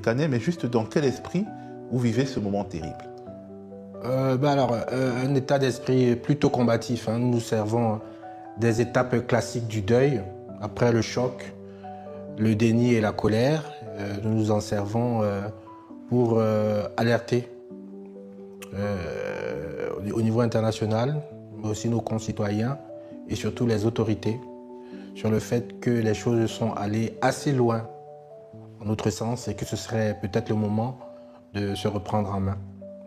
Canet, mais juste dans quel esprit vous vivez ce moment terrible? Un état d'esprit plutôt combatif. Nous nous servons des étapes classiques du deuil. Après le choc, le déni et la colère, nous nous en servons pour alerter au niveau international, mais aussi nos concitoyens et surtout les autorités sur le fait que les choses sont allées assez loin en notre sens et que ce serait peut-être le moment de se reprendre en main.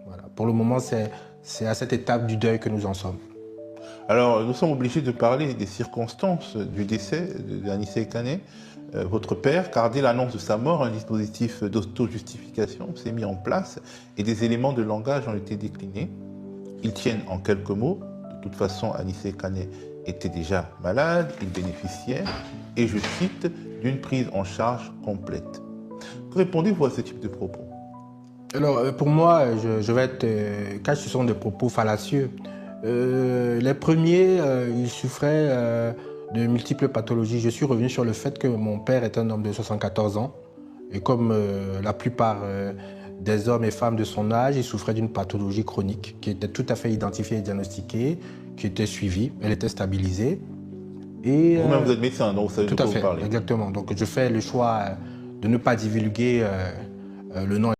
Voilà. Pour le moment, c'est à cette étape du deuil que nous en sommes. Alors, nous sommes obligés de parler des circonstances du décès d'Anissé Canet, votre père, car dès l'annonce de sa mort, un dispositif d'auto-justification s'est mis en place et des éléments de langage ont été déclinés. Ils tiennent en quelques mots. De toute façon, Anissé Canet était déjà malade, il bénéficiait, et je cite, d'une prise en charge complète. Que répondez-vous à ce type de propos? Alors, pour moi, je vais être cash, ce sont des propos fallacieux. Les premiers, ils souffraient de multiples pathologies. Je suis revenu sur le fait que mon père est un homme de 74 ans. Et comme la plupart des hommes et femmes de son âge, il souffrait d'une pathologie chronique qui était tout à fait identifiée et diagnostiquée, qui était suivie, elle était stabilisée. Vous-même, vous êtes médecin, donc vous savez de Tout à quoi vous fait, parlez. exactement. Donc je fais le choix de ne pas divulguer le nom